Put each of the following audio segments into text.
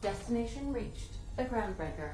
Destination reached. The Groundbreaker.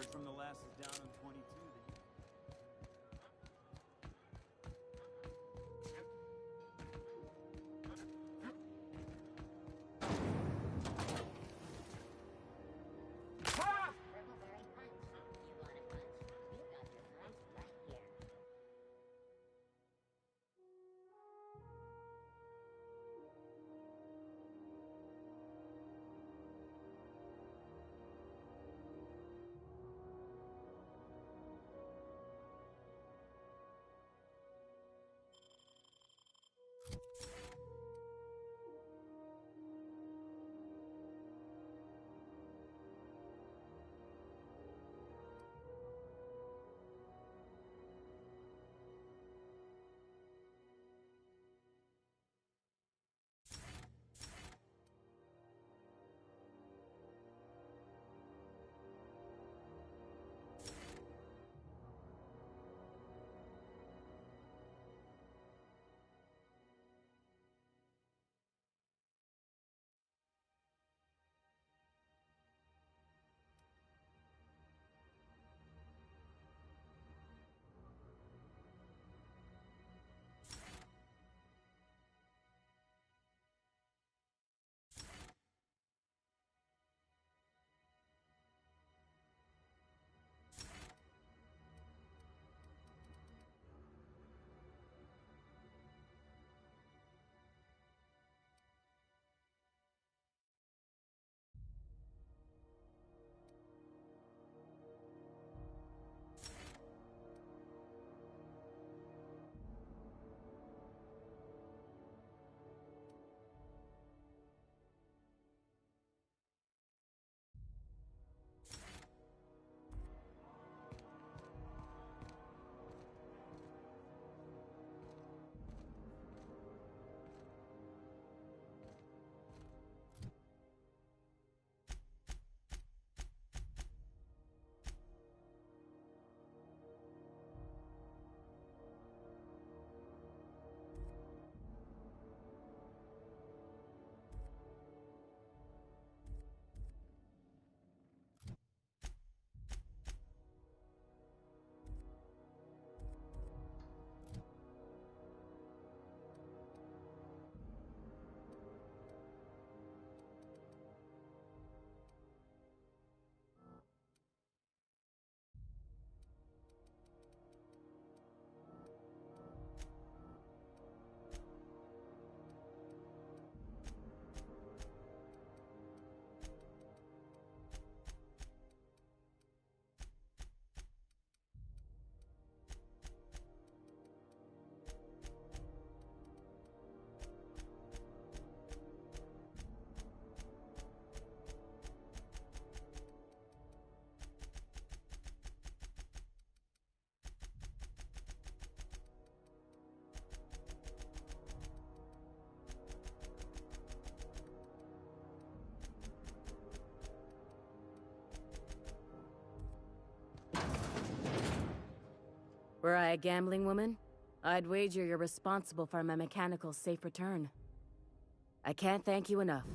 Heard from the lasses down on 22 that Were I a gambling woman, I'd wager you're responsible for my mechanical safe return. I can't thank you enough.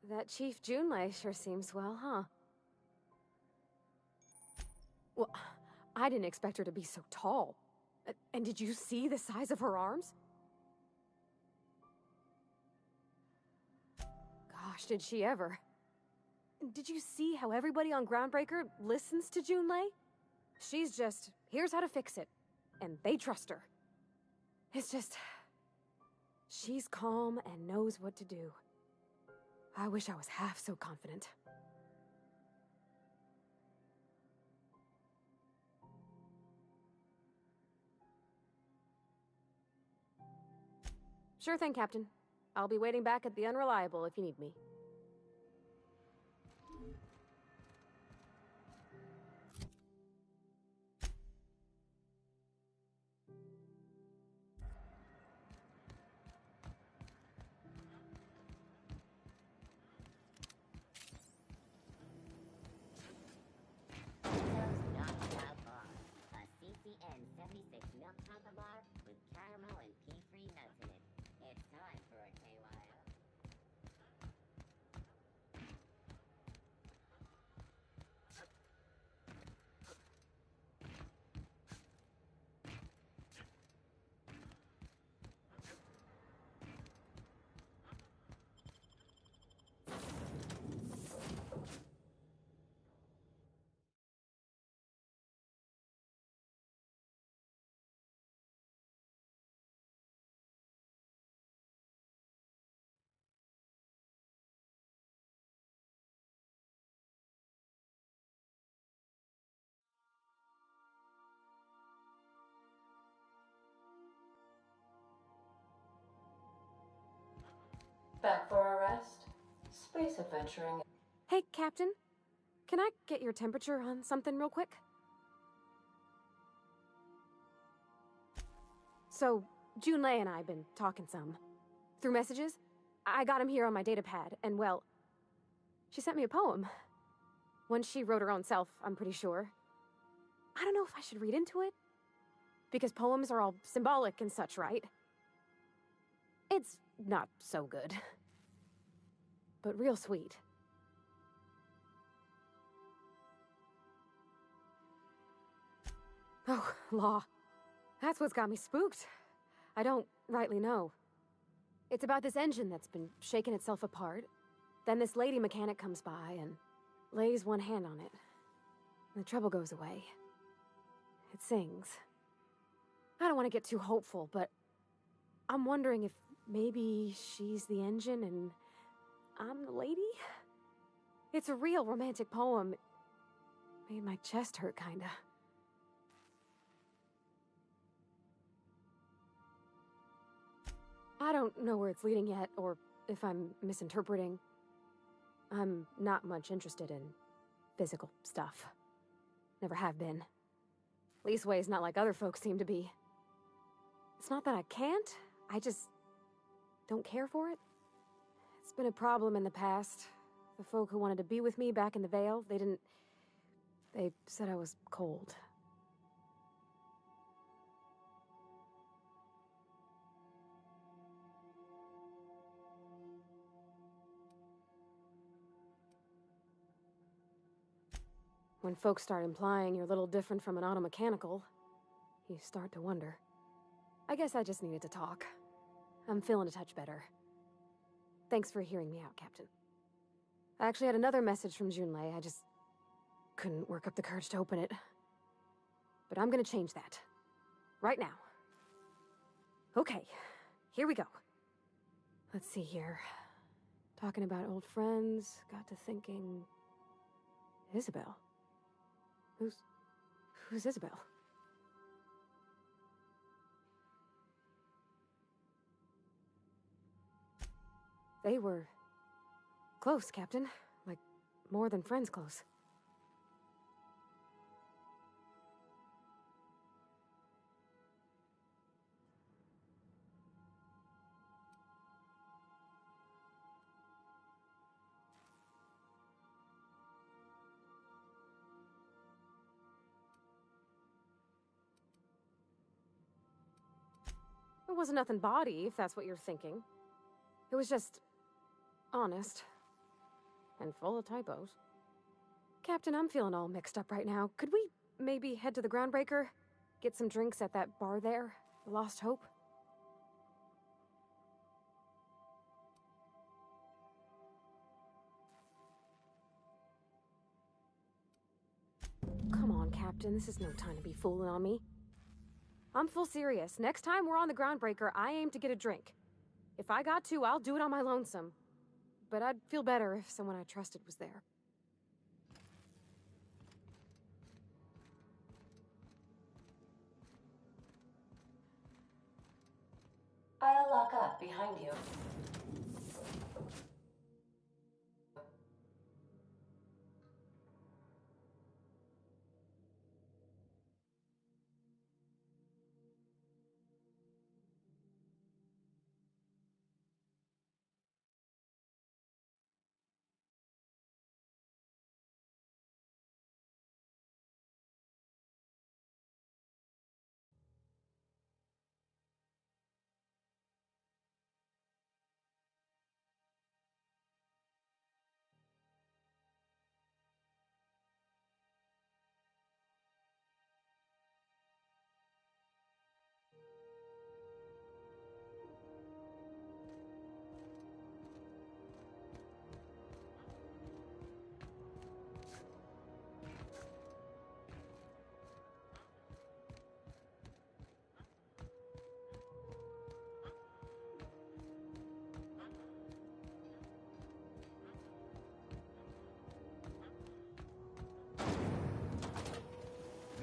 That Chief Junlei sure seems swell, huh? Well, I didn't expect her to be so tall. And did you see the size of her arms? Gosh, did she ever. Did you see how everybody on Groundbreaker listens to Junlei? She's just, here's how to fix it. And they trust her. It's just... she's calm and knows what to do. I wish I was half so confident. Sure thing, Captain. I'll be waiting back at the Unreliable if you need me. Not Chow Bar, a CCN 76 milk chocolate bar with caramel and pea-free nuts in it. It's time for a KYO. Back for a rest? Space adventuring. Hey, Captain. Can I get your temperature on something real quick? So, Junlei and I have been talking some. Through messages. I got him here on my datapad, and well... she sent me a poem. One she wrote her own self, I'm pretty sure. I don't know if I should read into it. Because poems are all symbolic and such, right? It's not so good. But real sweet. Oh, law. That's what's got me spooked. I don't rightly know. It's about this engine that's been shaking itself apart. Then this lady mechanic comes by and lays one hand on it. And the trouble goes away. It sings. I don't want to get too hopeful, but I'm wondering if maybe she's the engine and I'm the lady? It's a real romantic poem. Made my chest hurt, kinda. I don't know where it's leading yet, or if I'm misinterpreting. I'm not much interested in physical stuff. Never have been. Leastways not like other folks seem to be. It's not that I can't, I just don't care for it. It's been a problem in the past. The folk who wanted to be with me back in the Vale, they said I was cold. When folks start implying you're a little different from an automechanical, you start to wonder. I guess I just needed to talk. I'm feeling a touch better. Thanks for hearing me out, Captain. I actually had another message from Junlei. I just couldn't work up the courage to open it. But I'm gonna change that. Right now. Okay, here we go. Let's see here. Talking about old friends, got to thinking... Isabel? Who's Isabel? They were... close, Captain. Like, more than friends close. It wasn't nothing bawdy, if that's what you're thinking. It was just... honest. and full of typos. Captain, I'm feeling all mixed up right now. Could we maybe head to the Groundbreaker? Get some drinks at that bar there? The Lost Hope? Come on, Captain. This is no time to be fooling on me. I'm full serious. Next time we're on the Groundbreaker, I aim to get a drink. If I got to, I'll do it on my lonesome. But I'd feel better if someone I trusted was there. I'll lock up behind you.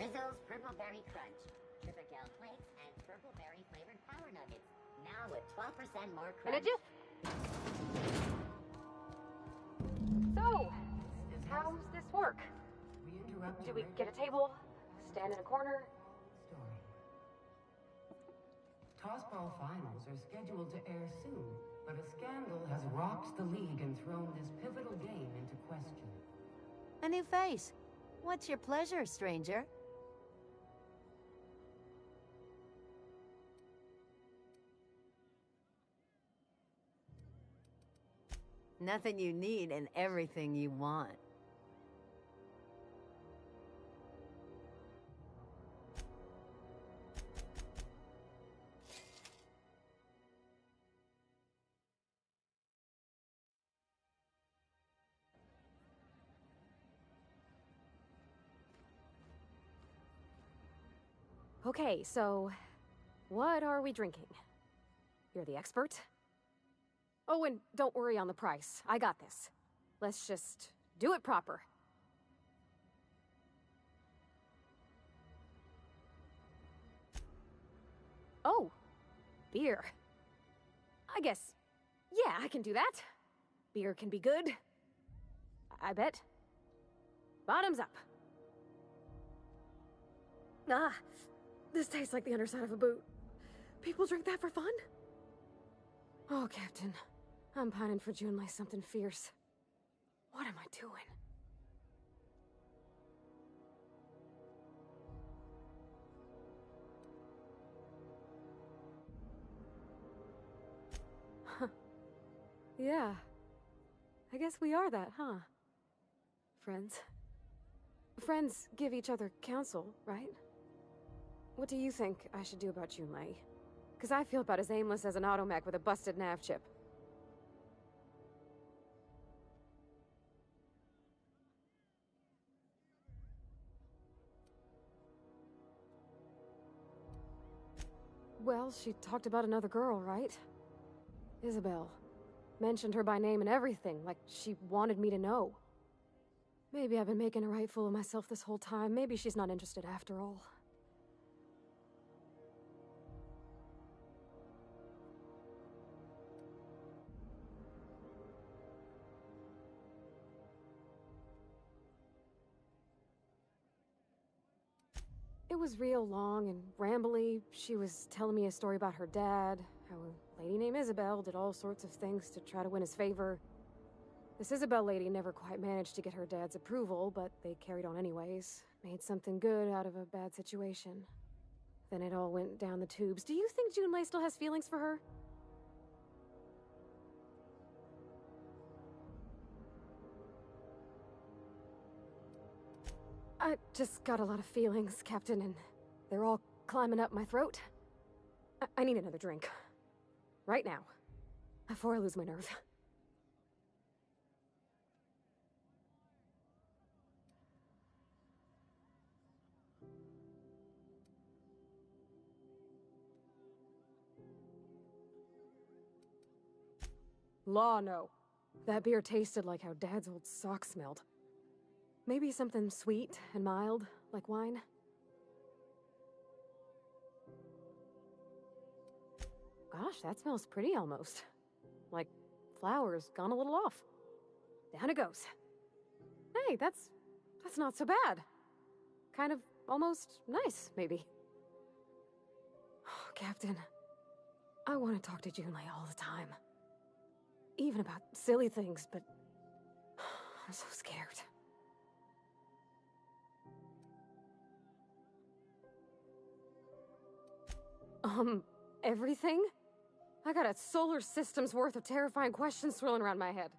Rizzo's Purple Berry Crunch, Triple Flakes, and Purple Berry flavored Power Nuggets. Now with 12% more crunch. So, how's this work? Do we get a table? Stand in a corner? Story. Tossball finals are scheduled to air soon, but a scandal has rocked the league and thrown this pivotal game into question. A new face. What's your pleasure, stranger? Nothing you need and everything you want. Okay, so what are we drinking? You're the expert? Oh, and don't worry on the price. I got this. Let's just do it proper. Oh, beer. I guess, yeah, I can do that. Beer can be good. I bet. Bottoms up. Ah, this tastes like the underside of a boot. People drink that for fun? Oh, Captain. I'm pining for June like something fierce. What am I doing? Huh. Yeah. I guess we are that, huh? Friends. Friends give each other counsel, right? What do you think I should do about Junlei? Because I feel about as aimless as an automech with a busted nav chip. Well, she talked about another girl, right? Isabel. Mentioned her by name and everything, like she wanted me to know. Maybe I've been making a right fool of myself this whole time. Maybe she's not interested after all. It was real long and rambly. She was telling me a story about her dad, how a lady named Isabel did all sorts of things to try to win his favor. This Isabel lady never quite managed to get her dad's approval, but they carried on anyways. Made something good out of a bad situation. Then it all went down the tubes. Do you think Junlei still has feelings for her? I just got a lot of feelings, Captain, and they're all climbing up my throat. I need another drink. Right now. Before I lose my nerve. Law, no. That beer tasted like how Dad's old socks smelled. Maybe something sweet and mild, like wine? Gosh, that smells pretty almost. Like flowers gone a little off. Down it goes. Hey, that's not so bad. Kind of almost nice, maybe. Captain, I want to talk to Junlei all the time. Even about silly things, but I'm so scared. Everything? I got a solar system's worth of terrifying questions swirling around my head.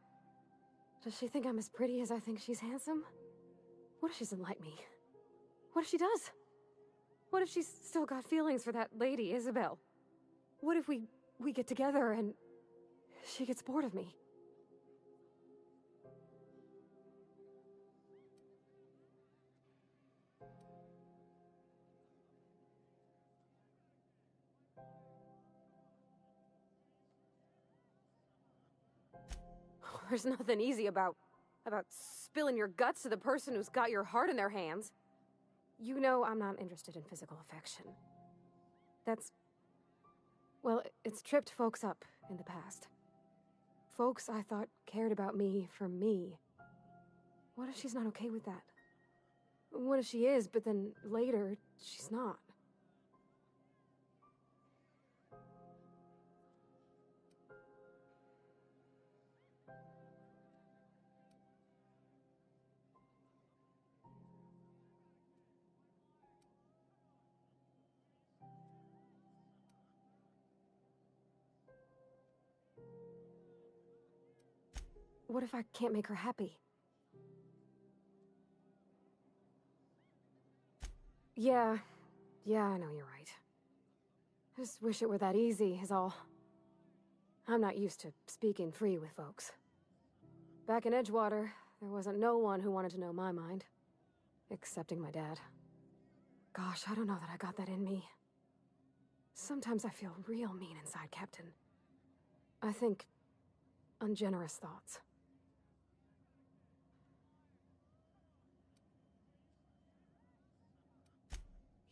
Does she think I'm as pretty as I think she's handsome? What if she doesn't like me? What if she does? What if she's still got feelings for that lady, Isabel? What if we get together and she gets bored of me? There's nothing easy about spilling your guts to the person who's got your heart in their hands. You know I'm not interested in physical affection. Well, it's tripped folks up in the past. Folks I thought cared about me for me. What if she's not okay with that? What if she is, but then later, she's not? What if I can't make her happy? Yeah, I know you're right. Just wish it were that easy, is all. I'm not used to speaking free with folks. Back in Edgewater, there wasn't no one who wanted to know my mind. Excepting my dad. Gosh, I don't know that I got that in me. Sometimes I feel real mean inside, Captain. I think ungenerous thoughts.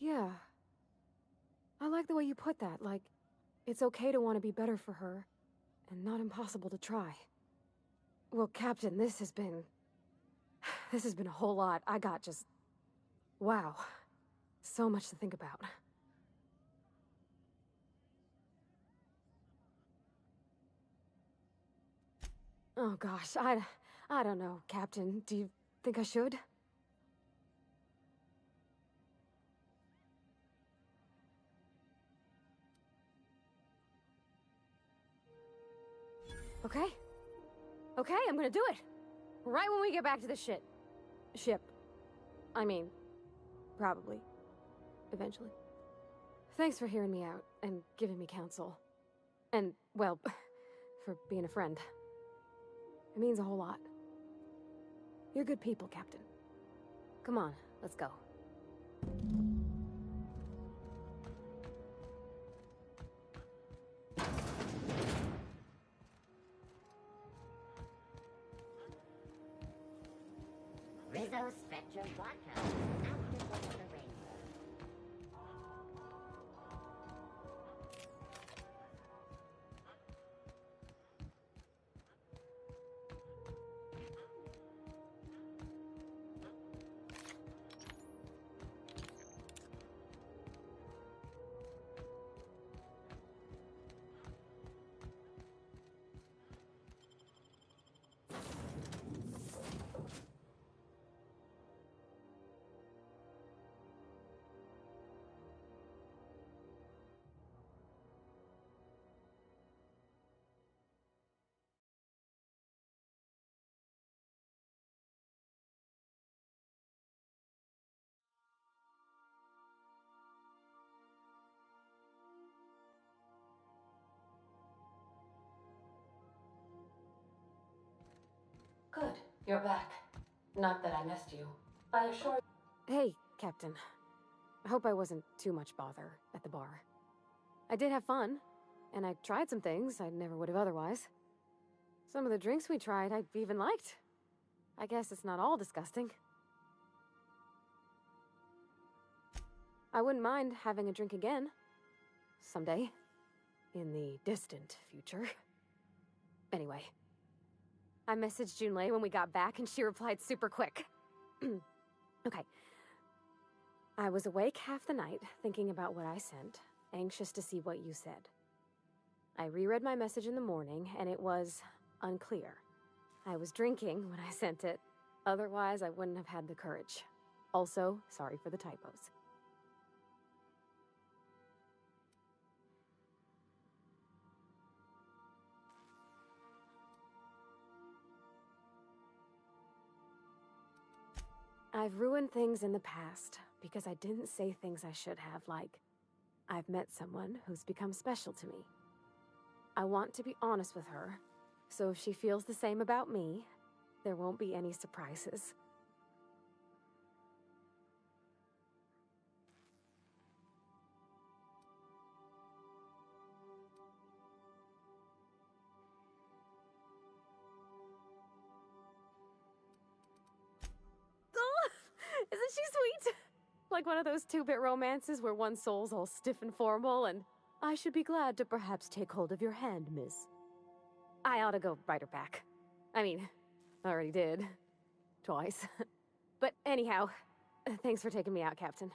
Yeah. I like the way you put that, like, it's okay to want to be better for her, and not impossible to try. Well, Captain, this has been a whole lot. I got just... wow. So much to think about. Oh gosh, I don't know, Captain. Do you think I should? Okay. Okay, I'm gonna do it. Right when we get back to the ship. I mean, probably. Eventually. Thanks for hearing me out and giving me counsel. And, well, for being a friend. It means a whole lot. You're good people, Captain. Come on, let's go. Rizzo Spectrum Vodka. After the rainbow. You're back. Not that I missed you. I assure Hey, Captain. I hope I wasn't too much bother at the bar. I did have fun, and I tried some things I never would have otherwise. Some of the drinks we tried I even liked. I guess it's not all disgusting. I wouldn't mind having a drink again. Someday. In the distant future. Anyway. I messaged Junlei when we got back, and she replied super quick. Okay. I was awake half the night, thinking about what I sent, anxious to see what you said. I reread my message in the morning, and it was unclear. I was drinking when I sent it. Otherwise, I wouldn't have had the courage. Also, sorry for the typos. I've ruined things in the past because I didn't say things I should have, like, I've met someone who's become special to me. I want to be honest with her, so if she feels the same about me, there won't be any surprises. Isn't she sweet? Like one of those two-bit romances where one soul's all stiff and formal and, I should be glad to perhaps take hold of your hand, miss. I ought to go write her back. I mean, I already did. Twice. But anyhow, thanks for taking me out, Captain.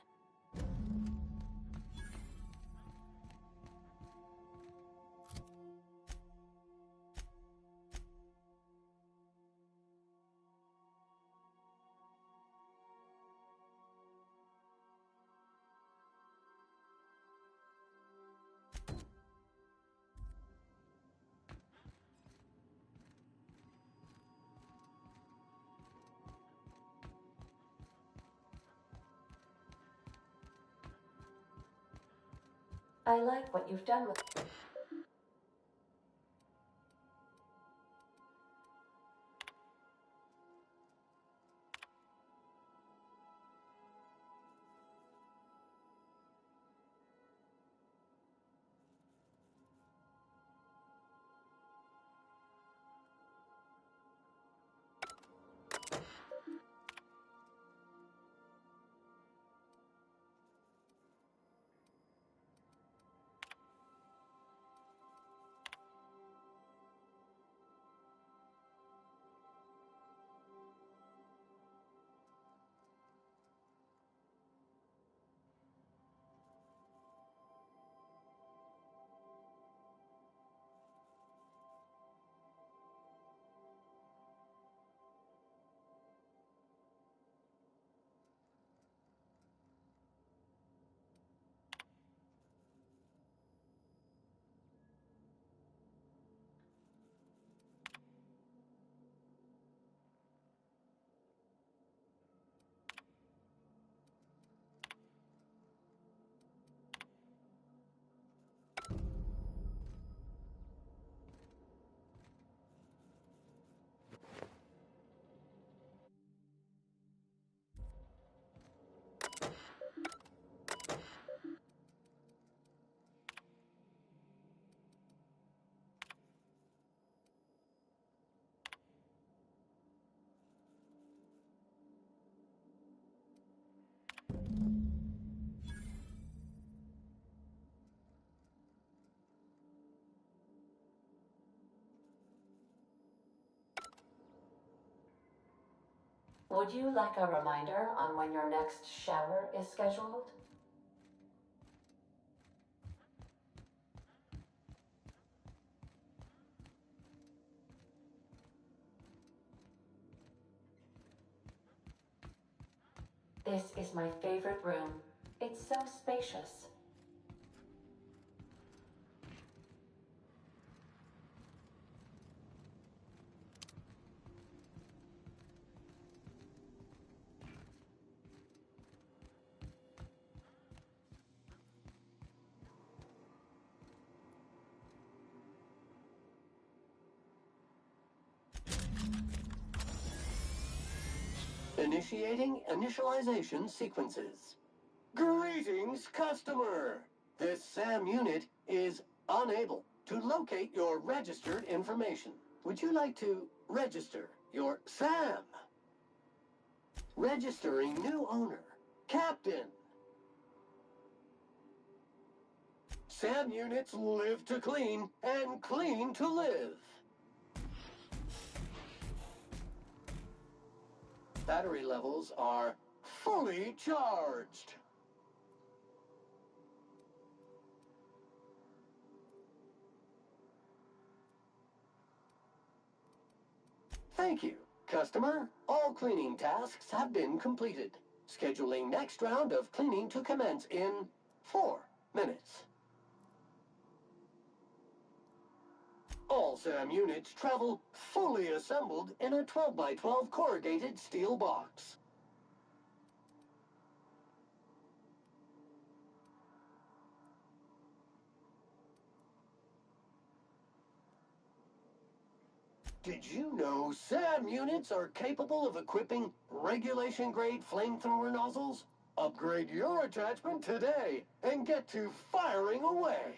I like what you've done with Would you like a reminder on when your next shower is scheduled? This is my favorite room. It's so spacious. Initiating initialization sequences. Greetings, customer! This SAM unit is unable to locate your registered information. Would you like to register your SAM? Registering new owner, Captain. SAM units live to clean and clean to live. Battery levels are fully charged. Thank you, customer. All cleaning tasks have been completed. Scheduling next round of cleaning to commence in 4 minutes. All SAM units travel fully assembled in a 12 by 12 corrugated steel box. Did you know SAM units are capable of equipping regulation-grade flamethrower nozzles? Upgrade your attachment today and get to firing away.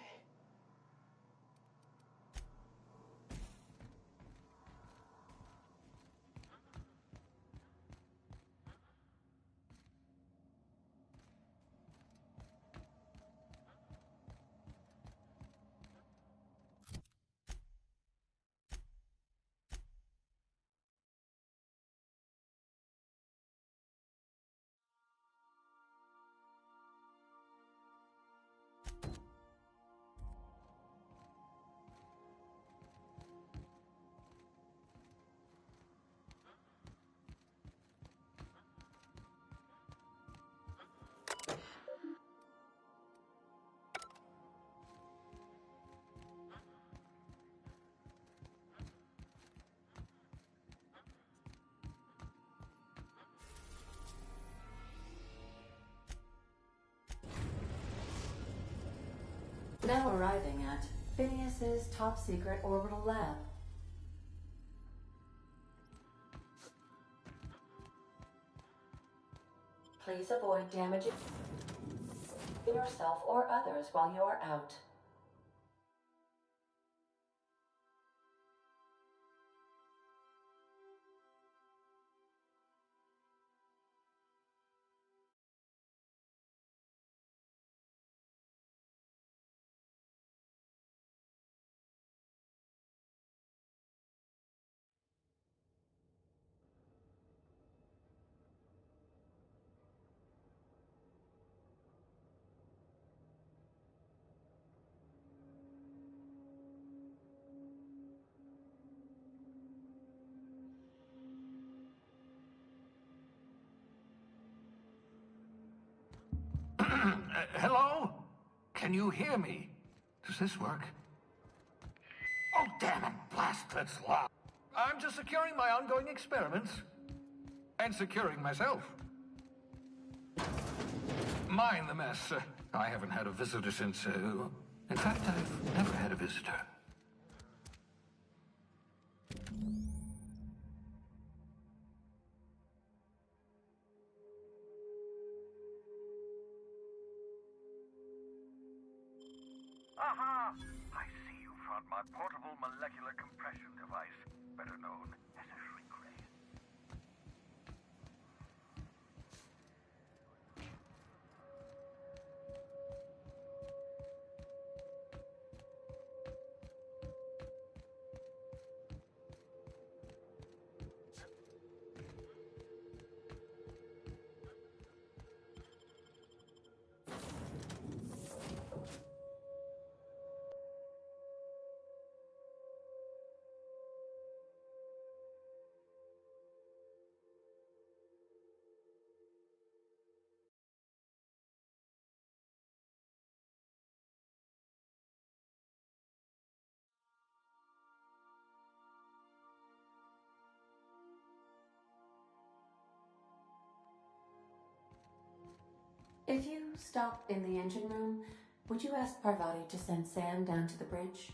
Now arriving at Phineas's top secret orbital lab. Please avoid damaging yourself or others while you are out. Hello? Can you hear me? Does this work? Oh, damn it, blast, that's loud. I'm just securing my ongoing experiments. And securing myself. Mind the mess. I haven't had a visitor since, in fact, I've never had a visitor. Aha! I see you found my portable molecular compression device, better known as a shrink ray. If you stop in the engine room, would you ask Parvati to send Sam down to the bridge?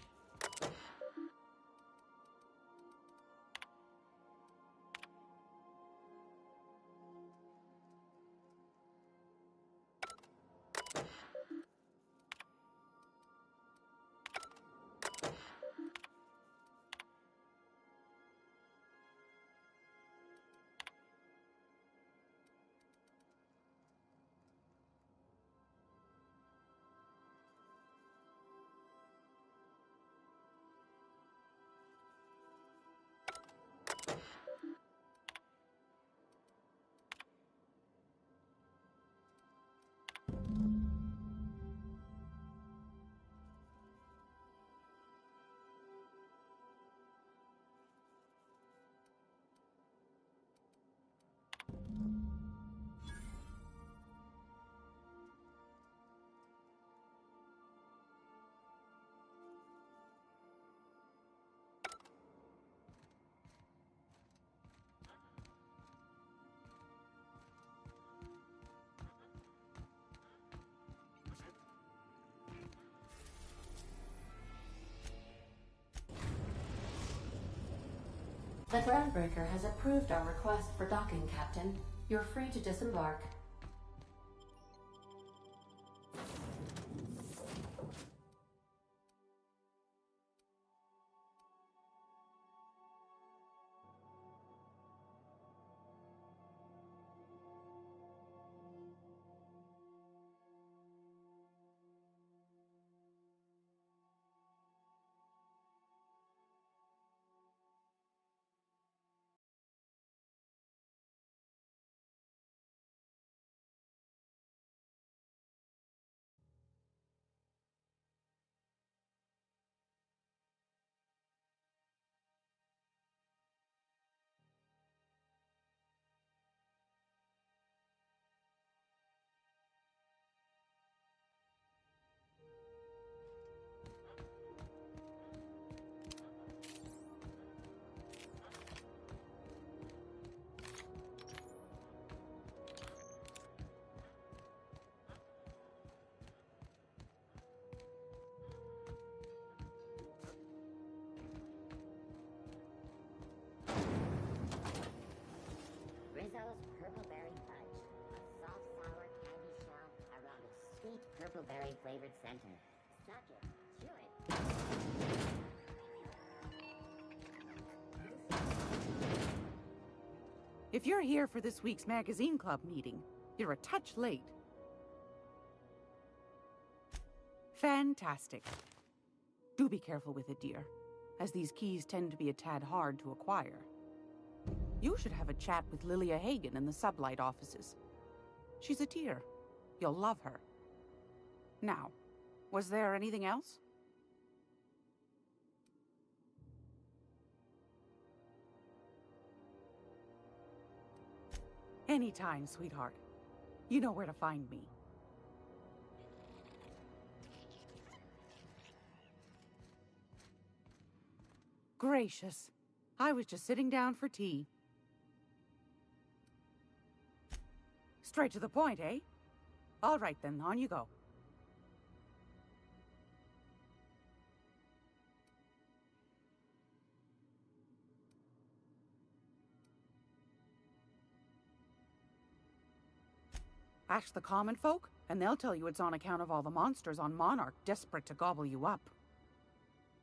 The Groundbreaker has approved our request for docking, Captain. You're free to disembark. Rizzo's Purple Berry Fudge, a soft, sour candy shell around a sweet purple berry flavored center. Suck it, chew it. If you're here for this week's magazine club meeting, you're a touch late. Fantastic. Do be careful with it, dear, as these keys tend to be a tad hard to acquire. You should have a chat with Lilia Hagen in the Sublight offices. She's a dear. You'll love her. Now, was there anything else? Anytime, sweetheart. You know where to find me. Gracious. I was just sitting down for tea. Straight to the point, eh? All right then, on you go. Ask the common folk, and they'll tell you it's on account of all the monsters on Monarch desperate to gobble you up.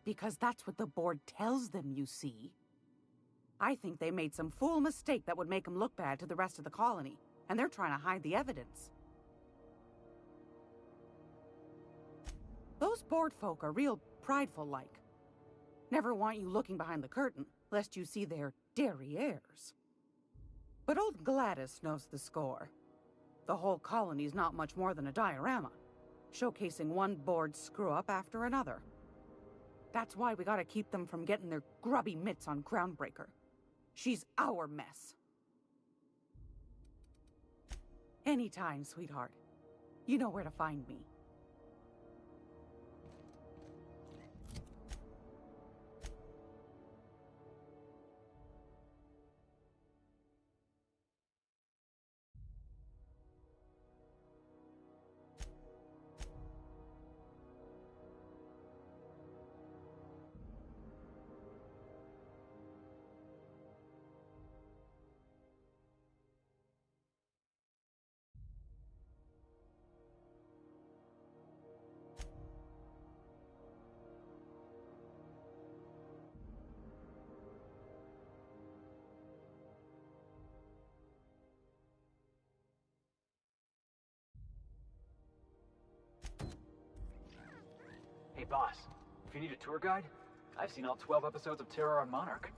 Because that's what the board tells them, you see. I think they made some fool mistake that would make them look bad to the rest of the colony, and they're trying to hide the evidence. Those board folk are real prideful-like. Never want you looking behind the curtain, lest you see their derrieres. But old Gladys knows the score. The whole colony's not much more than a diorama, showcasing one board screw-up after another. That's why we gotta keep them from getting their grubby mitts on Groundbreaker. She's our mess. Anytime, sweetheart. You know where to find me. Hey boss, if you need a tour guide, I've seen all 12 episodes of Terror on Monarch.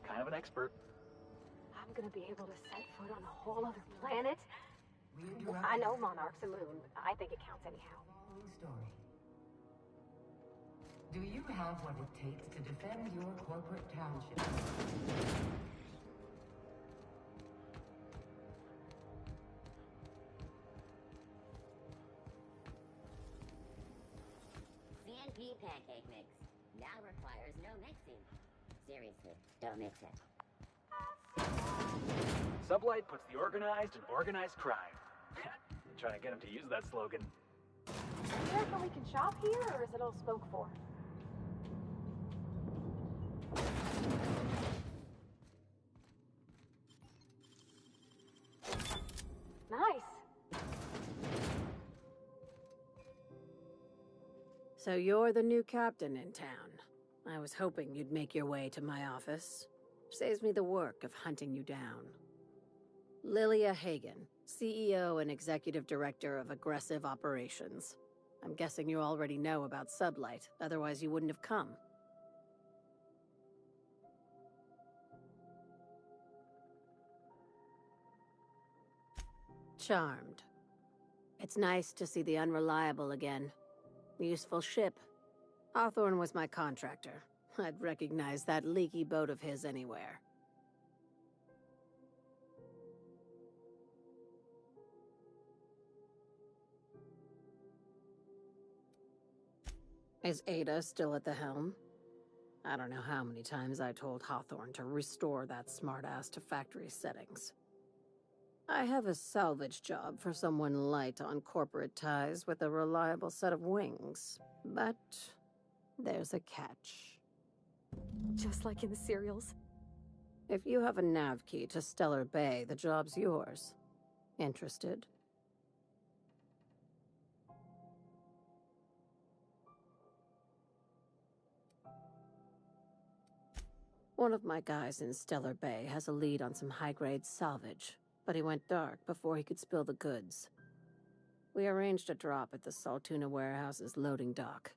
Kind of an expert. I'm gonna be able to set foot on a whole other planet? I know Monarch's a moon. I think it counts anyhow. Long story. Do you have what it takes to defend your corporate township? CNP pancake mix. Now requires no mixing. Seriously, don't mix it. Sublight puts the organized in organized crime. Trying to get him to use that slogan. You reckon we can shop here, or is it all spoke for? Nice. So you're the new captain in town. I was hoping you'd make your way to my office. Saves me the work of hunting you down. Lilia Hagen, CEO and Executive Director of Aggressive Operations. I'm guessing you already know about Sublight, otherwise you wouldn't have come. Charmed. It's nice to see the Unreliable again. Useful ship. Hawthorne was my contractor. I'd recognize that leaky boat of his anywhere. Is Ada still at the helm? I don't know how many times I told Hawthorne to restore that smartass to factory settings. I have a salvage job for someone light on corporate ties with a reliable set of wings, but there's a catch. Just like in the serials. If you have a nav key to Stellar Bay, the job's yours. Interested? One of my guys in Stellar Bay has a lead on some high-grade salvage, but he went dark before he could spill the goods. We arranged a drop at the Saltuna warehouse's loading dock.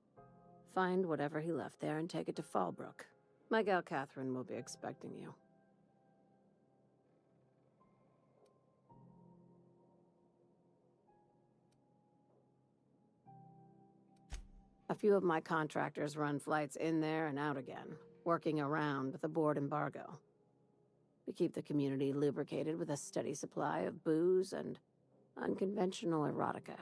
Find whatever he left there and take it to Fallbrook. My gal Catherine will be expecting you. A few of my contractors run flights in there and out again, working around with the board embargo. We keep the community lubricated with a steady supply of booze and unconventional erotica.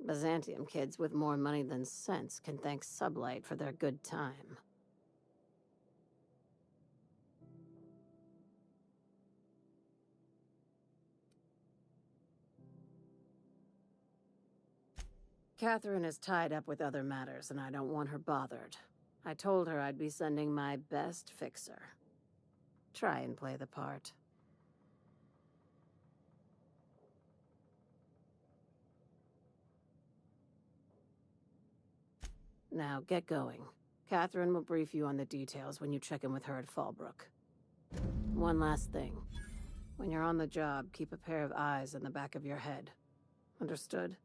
Byzantium kids with more money than sense can thank Sublight for their good time. Catherine is tied up with other matters, and I don't want her bothered. I told her I'd be sending my best fixer. Try and play the part. Now, get going. Catherine will brief you on the details when you check in with her at Fallbrook. One last thing. When you're on the job, keep a pair of eyes in the back of your head. Understood?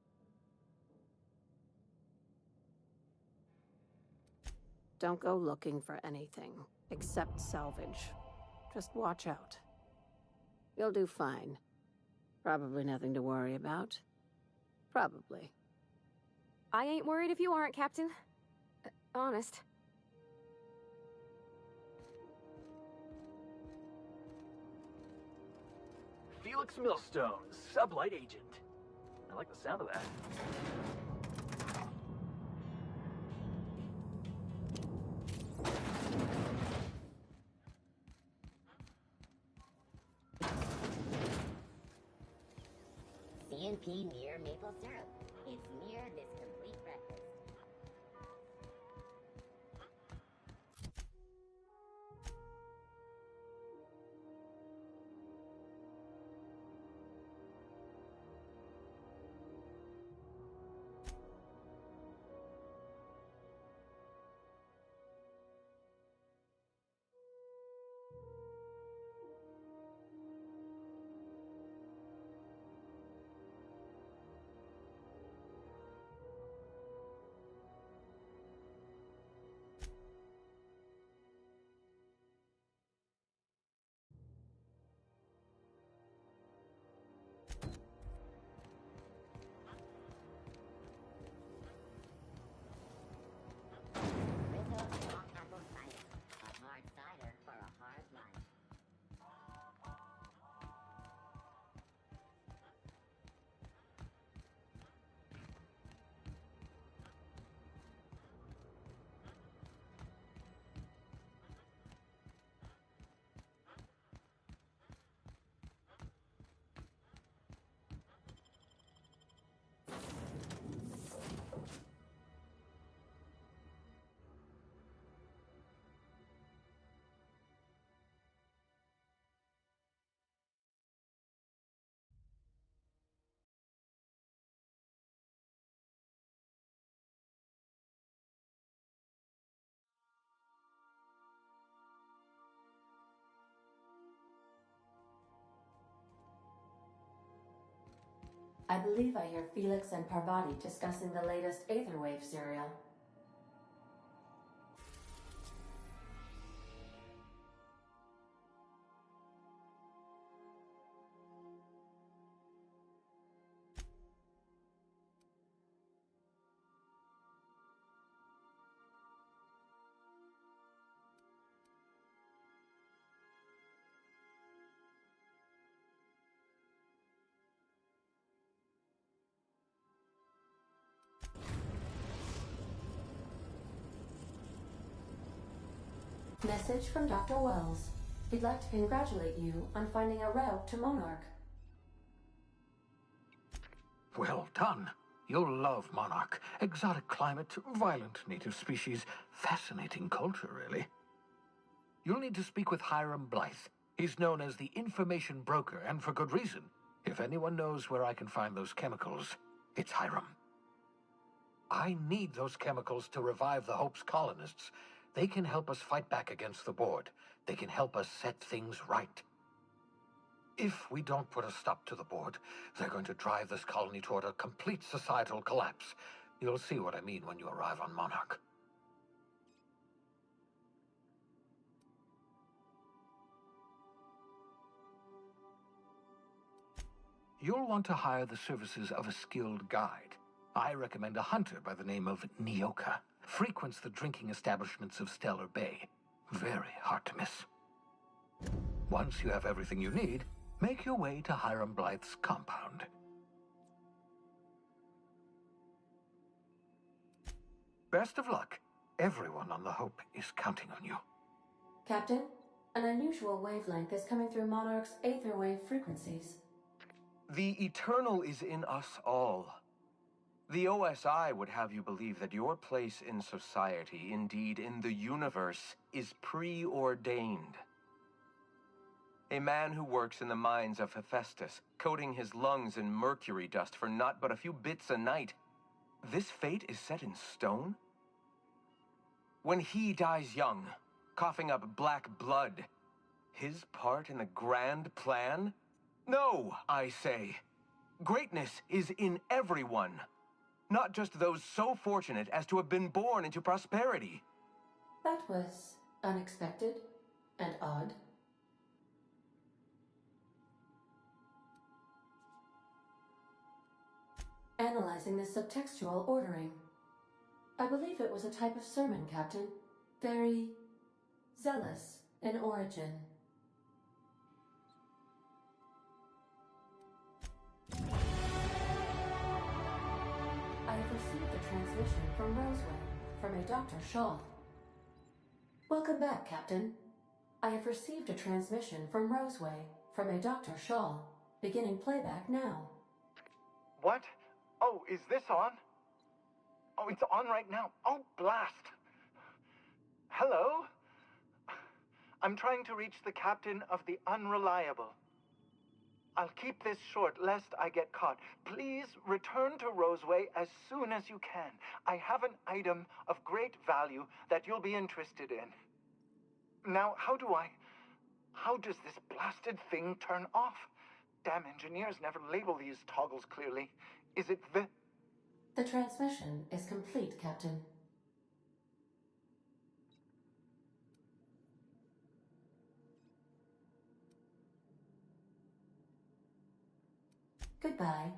Don't go looking for anything, except salvage. Just watch out. You'll do fine. Probably nothing to worry about. Probably. I ain't worried if you aren't, Captain. Honest. Felix Millstone, Sublight Agent. I like the sound of that. CNP near maple syrup. It's near this complete breakfast. I believe I hear Felix and Parvati discussing the latest Aetherwave serial. Message from Dr. Wells. He'd like to congratulate you on finding a route to Monarch. Well done. You'll love Monarch. Exotic climate, violent native species, fascinating culture, really. You'll need to speak with Hiram Blythe. He's known as the information broker, and for good reason. If anyone knows where I can find those chemicals, it's Hiram. I need those chemicals to revive the Hope's colonists. They can help us fight back against the Board. They can help us set things right. If we don't put a stop to the Board, they're going to drive this colony toward a complete societal collapse. You'll see what I mean when you arrive on Monarch. You'll want to hire the services of a skilled guide. I recommend a hunter by the name of Nyoka. Frequents the drinking establishments of Stellar Bay. Very hard to miss. Once you have everything you need, make your way to Hiram Blythe's compound. Best of luck. Everyone on the Hope is counting on you. Captain, an unusual wavelength is coming through Monarch's Aetherwave frequencies. The Eternal is in us all. The OSI would have you believe that your place in society, indeed in the universe, is preordained. A man who works in the mines of Hephaestus, coating his lungs in mercury dust for not but a few bits a night. This fate is set in stone? When he dies young, coughing up black blood, his part in the grand plan? No, I say. Greatness is in everyone. Not just those so fortunate as to have been born into prosperity. That was unexpected and odd. Analyzing this subtextual ordering. I believe it was a type of sermon, Captain. Very zealous in origin. I have received a transmission from Roseway, from a Dr. Shaw. Welcome back, Captain. I have received a transmission from Roseway, from a Dr. Shaw. Beginning playback now. What? Oh, is this on? Oh, it's on right now. Oh, blast. Hello? I'm trying to reach the captain of the Unreliable. I'll keep this short, lest I get caught. Please return to Roseway as soon as you can. I have an item of great value that you'll be interested in. Now, how does this blasted thing turn off? Damn engineers never label these toggles clearly. Is it the... The transmission is complete, Captain. Goodbye.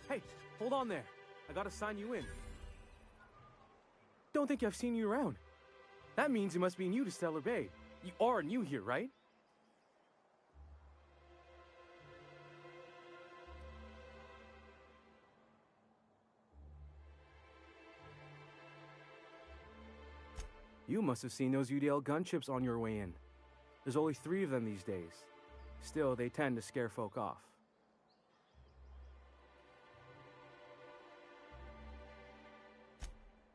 Hey, hold on there. I gotta sign you in. Don't think I've seen you around. That means you must be new to Stellar Bay. You are new here, right? You must have seen those UDL gunships on your way in. There's only 3 of them these days. Still, they tend to scare folk off.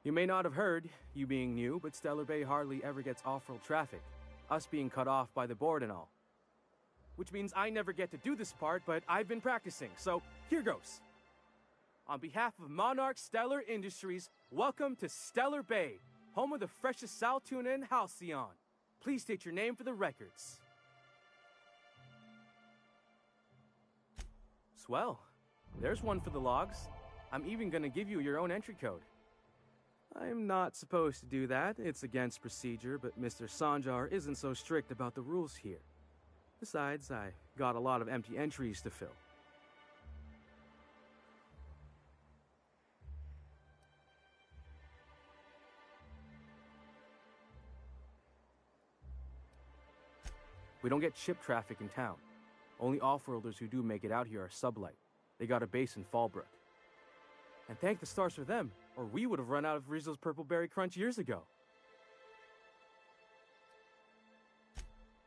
You may not have heard, you being new, but Stellar Bay hardly ever gets off-world traffic, us being cut off by the board and all. Which means I never get to do this part, but I've been practicing, so here goes. On behalf of Monarch Stellar Industries, welcome to Stellar Bay, home of the freshest sal tuna and halcyon. Please state your name for the records. Swell. There's one for the logs. I'm even gonna give you your own entry code. I'm not supposed to do that. It's against procedure, but Mr. Sanjar isn't so strict about the rules here. Besides, I got a lot of empty entries to fill. We don't get ship traffic in town. Only off-worlders who do make it out here are Sublight. They got a base in Fallbrook. And thank the stars for them, or we would have run out of Rizzo's Purple Berry Crunch years ago.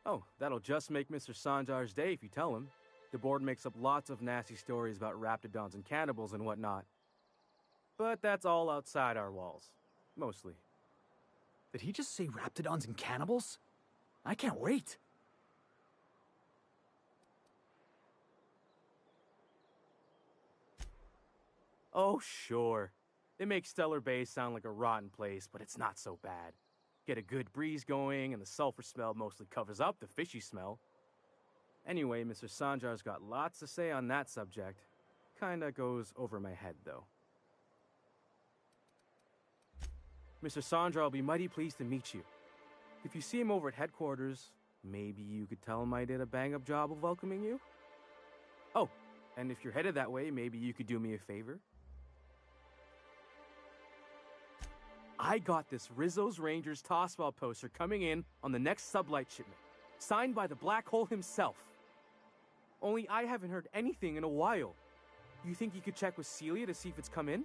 Oh, that'll just make Mr. Sanjar's day if you tell him. The board makes up lots of nasty stories about raptidons and cannibals and whatnot. But that's all outside our walls. Mostly. Did he just say raptidons and cannibals? I can't wait. Oh, sure. They make Stellar Bay sound like a rotten place, but it's not so bad. Get a good breeze going, and the sulfur smell mostly covers up the fishy smell. Anyway, Mr. Sanjar's got lots to say on that subject. Kinda goes over my head, though. Mr. Sanjar will be mighty pleased to meet you. If you see him over at headquarters, maybe you could tell him I did a bang-up job of welcoming you? Oh, and if you're headed that way, maybe you could do me a favor? I got this Rizzo's Rangers tossball poster coming in on the next Sublight shipment, signed by the Black Hole himself. Only I haven't heard anything in a while. You think you could check with Celia to see if it's come in?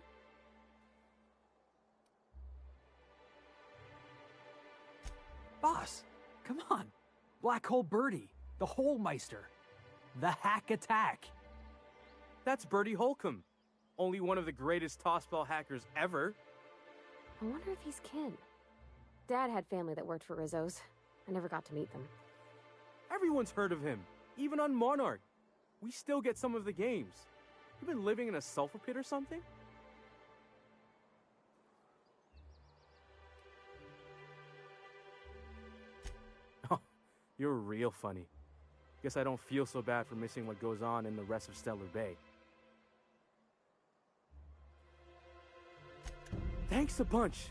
Boss, come on. Black Hole Birdie, the Holmeister, the Hack Attack. That's Bertie Holcomb, only one of the greatest tossball hackers ever. I wonder if he's kin. Dad had family that worked for Rizzo's. I never got to meet them. Everyone's heard of him, even on Monarch. We still get some of the games. You been living in a sulfur pit or something? Oh, you're real funny. Guess I don't feel so bad for missing what goes on in the rest of Stellar Bay. Thanks a bunch.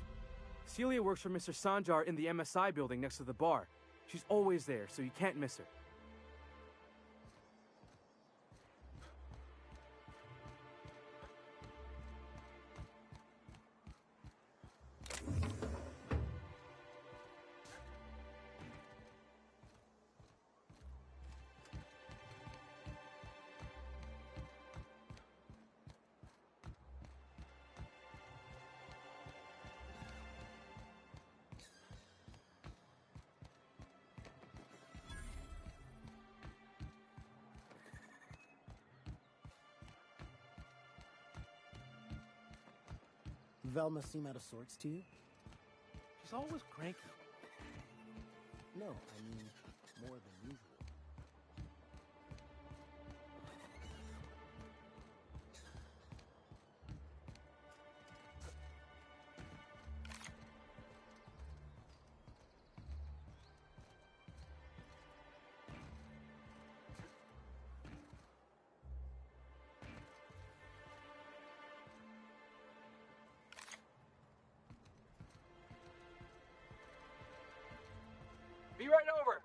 Celia works for Mr. Sanjar in the MSI building next to the bar. She's always there, so you can't miss her. Velma seem out of sorts to you? She's always cranky. No, I mean more than usual. Be right over.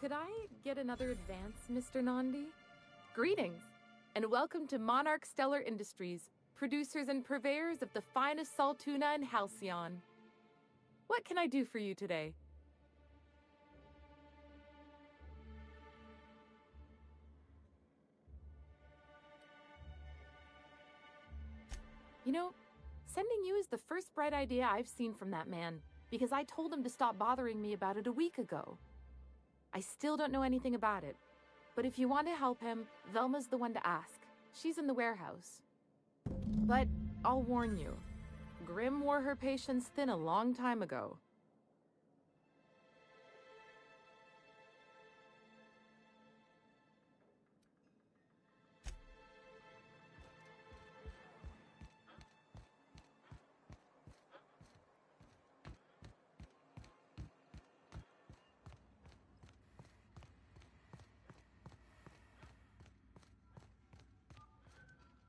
Could I get another advance, Mr. Nandi? Greetings, and welcome to Monarch Stellar Industries, producers and purveyors of the finest salt tuna in Halcyon. What can I do for you today? You know, sending you is the first bright idea I've seen from that man, because I told him to stop bothering me about it a week ago. I still don't know anything about it, but if you want to help him, Velma's the one to ask. She's in the warehouse. But I'll warn you, Grim wore her patience thin a long time ago.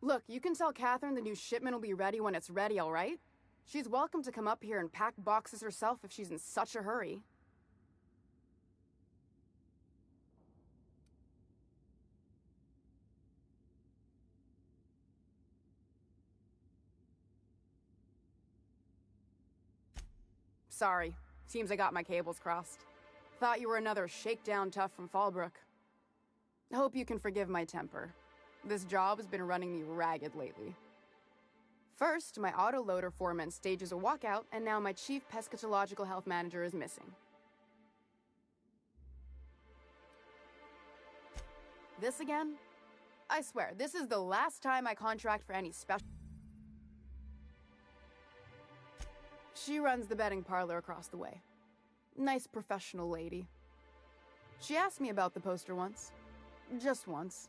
Look, you can tell Catherine the new shipment will be ready when it's ready, all right? She's welcome to come up here and pack boxes herself if she's in such a hurry. Sorry. Seems I got my cables crossed. Thought you were another shakedown tough from Fallbrook. Hope you can forgive my temper. This job has been running me ragged lately. First, my autoloader foreman stages a walkout, and now my chief pescatological health manager is missing. This again? I swear, this is the last time I contract for any special... She runs the betting parlor across the way. Nice professional lady. She asked me about the poster once. Just once.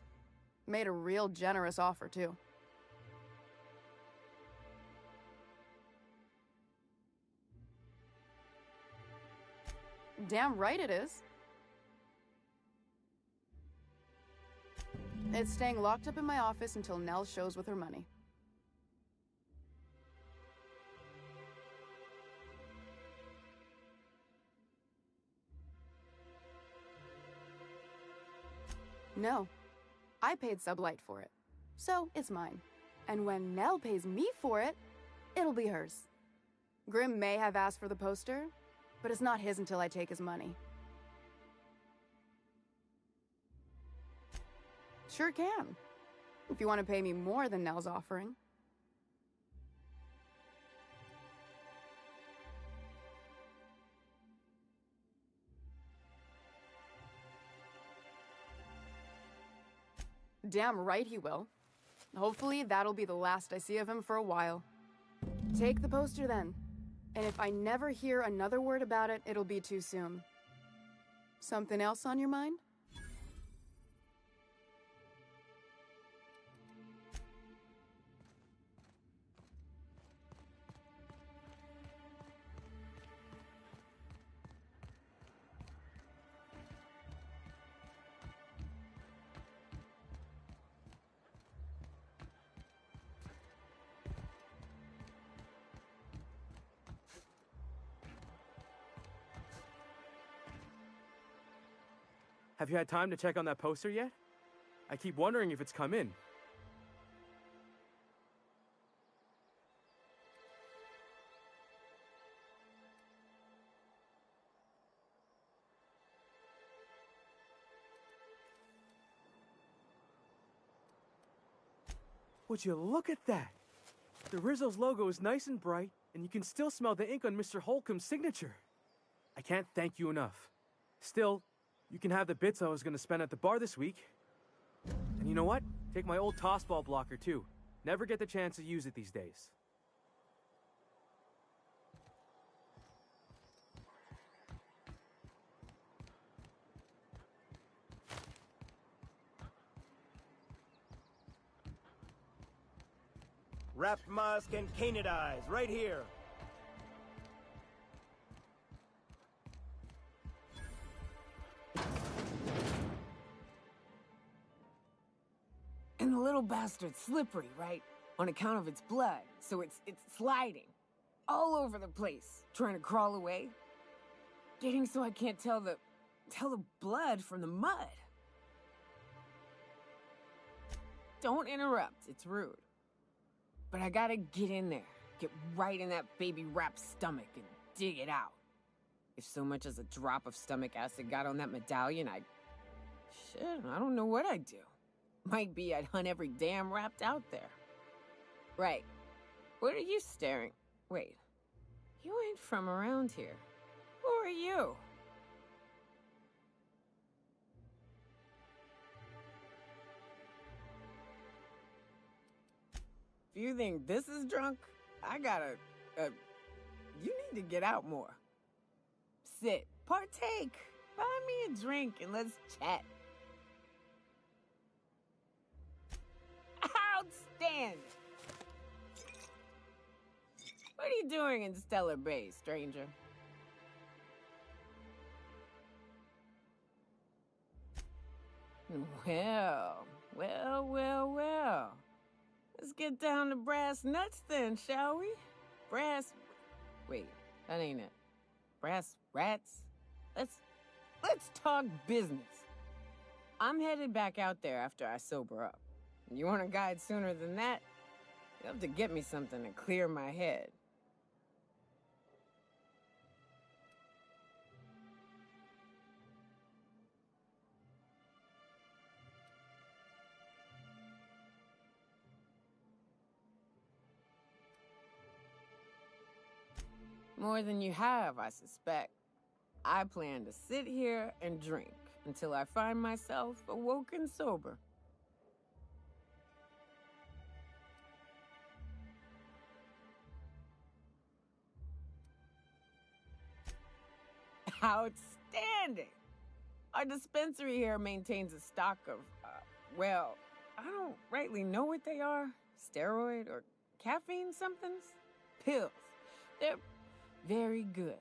Made a real generous offer, too. Damn right it is. It's staying locked up in my office until Nell shows with her money. No. I paid Sublight for it, so it's mine. And when Nell pays me for it, it'll be hers. Grim may have asked for the poster, but it's not his until I take his money. Sure can, if you want to pay me more than Nell's offering. Damn right he will. Hopefully that'll be the last I see of him for a while. Take the poster then. And if I never hear another word about it, it'll be too soon. Something else on your mind? Have you had time to check on that poster yet? I keep wondering if it's come in. Would you look at that? The Rizzo's logo is nice and bright, and you can still smell the ink on Mr. Holcomb's signature. I can't thank you enough. Still, you can have the bits I was going to spend at the bar this week. And you know what? Take my old tossball blocker, too. Never get the chance to use it these days. Wrapped musk and canid eyes, right here. And the little bastard's slippery, right? On account of its blood, so it's sliding. All over the place, trying to crawl away. Getting so I can't tell the tell the blood from the mud. Don't interrupt, it's rude. But I gotta get in there, get right in that baby rap's stomach and dig it out. If so much as a drop of stomach acid got on that medallion, shit, I don't know what I'd do. Might be I'd hunt every damn Rapt out there. Right. What are you staring? Wait. You ain't from around here. Who are you? If you think this is drunk, I gotta, you need to get out more. Sit, partake, buy me a drink and let's chat. Outstanding! What are you doing in Stellar Bay, stranger? Well. Let's get down to brass nuts then, shall we? Wait, that ain't it. Brass rats? Let's talk business. I'm headed back out there after I sober up. You want a guide sooner than that? You'll have to get me something to clear my head. More than you have, I suspect. I plan to sit here and drink until I find myself awoken sober. Outstanding! Our dispensary here maintains a stock of, well, I don't rightly know what they are. Steroid or caffeine somethings? Pills. They're very good.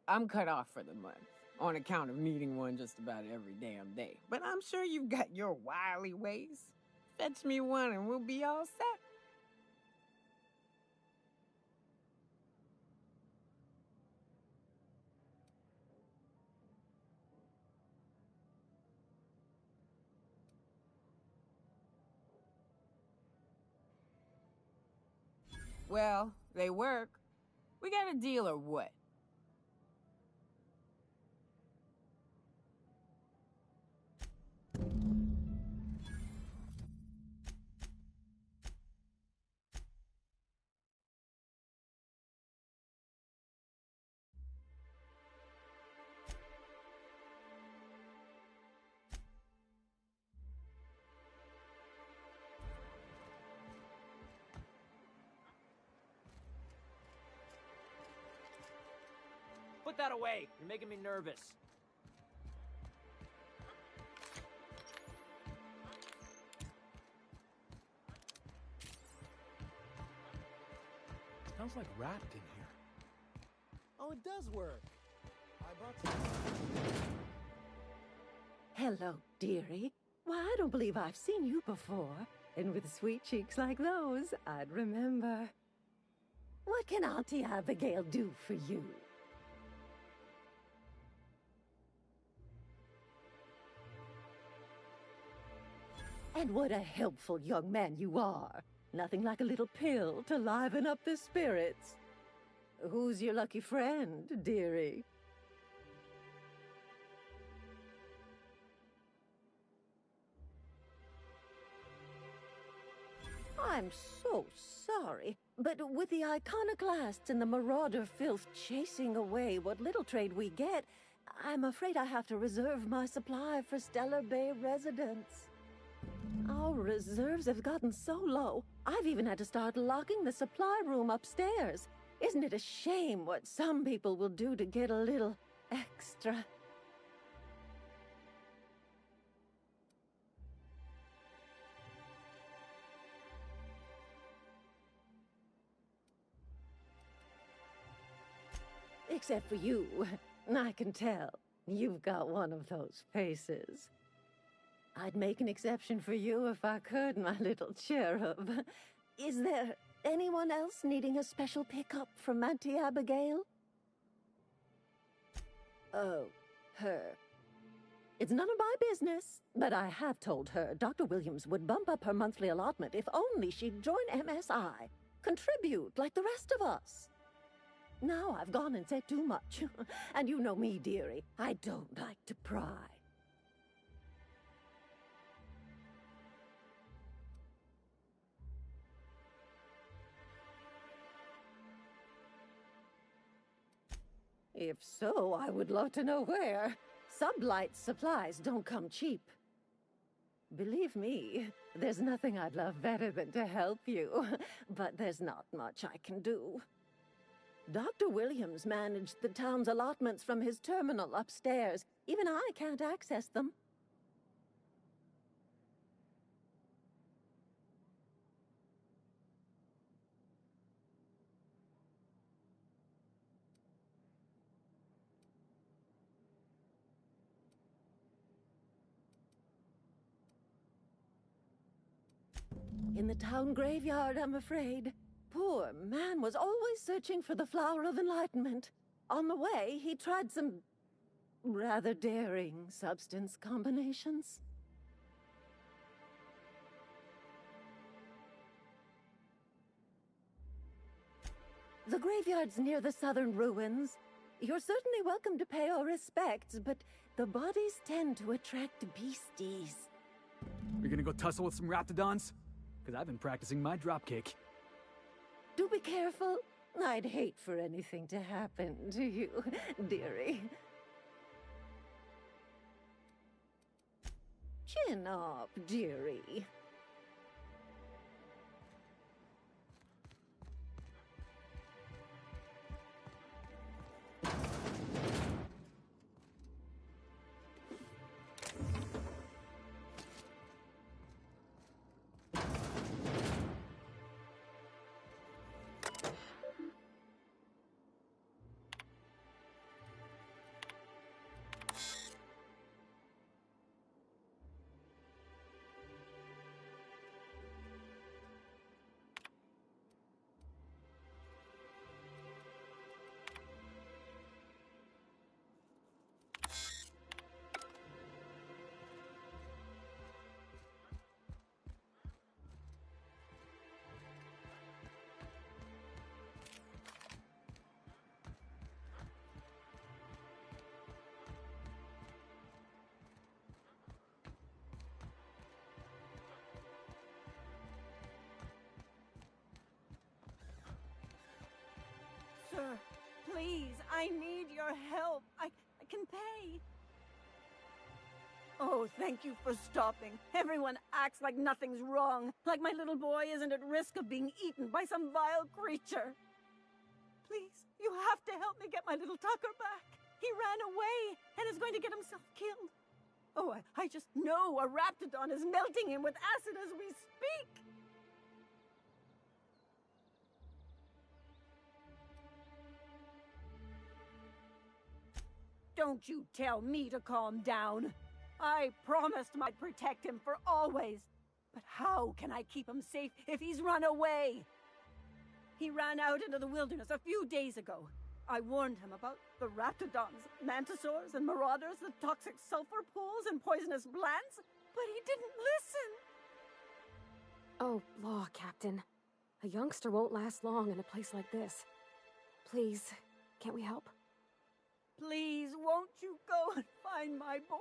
I'm cut off for the month, on account of needing one just about every damn day. But I'm sure you've got your wily ways. Fetch me one and we'll be all set. Well, they work. We got a deal or what? Put that away. You're making me nervous. Smells like Rapt in here. Oh, it does work. I brought some. Hello, dearie. Why, I don't believe I've seen you before. And with sweet cheeks like those, I'd remember. What can Auntie Abigail do for you? And what a helpful young man you are. Nothing like a little pill to liven up the spirits. Who's your lucky friend, dearie? I'm so sorry, but with the iconoclasts and the marauder filth chasing away what little trade we get, I'm afraid I have to reserve my supply for Stellar Bay residents. Our reserves have gotten so low, I've even had to start locking the supply room upstairs. Isn't it a shame what some people will do to get a little extra? Except for you. I can tell. You've got one of those faces. I'd make an exception for you if I could, my little cherub. Is there anyone else needing a special pickup from Auntie Abigail? Oh, her. It's none of my business, but I have told her Dr. Williams would bump up her monthly allotment if only she'd join MSI. Contribute like the rest of us. Now I've gone and said too much. And you know me, dearie. I don't like to pry. If so, I would love to know where. Sublight supplies don't come cheap. Believe me, there's nothing I'd love better than to help you, but there's not much I can do. Dr. Williams managed the town's allotments from his terminal upstairs. Even I can't access them. In the town graveyard, I'm afraid. Poor man was always searching for the Flower of Enlightenment. On the way, he tried some rather daring substance combinations. The graveyard's near the southern ruins. You're certainly welcome to pay our respects, but the bodies tend to attract beasties. You're gonna go tussle with some raptidons? Because I've been practicing my dropkick. Do be careful. I'd hate for anything to happen to you, dearie. Chin up, dearie. Sir, please, I need your help. I can pay. Oh, thank you for stopping. Everyone acts like nothing's wrong, like my little boy isn't at risk of being eaten by some vile creature. Please, you have to help me get my little Tucker back. He ran away and is going to get himself killed. Oh, I just know a raptidon is melting him with acid as we speak. Don't you tell me to calm down. I promised I'd protect him for always. But how can I keep him safe if he's run away? He ran out into the wilderness a few days ago. I warned him about the raptidons, mantisaurs, and marauders, the toxic sulfur pools, and poisonous plants, but he didn't listen. Oh, law, Captain. A youngster won't last long in a place like this. Please, can't we help? Please, won't you go and find my boy?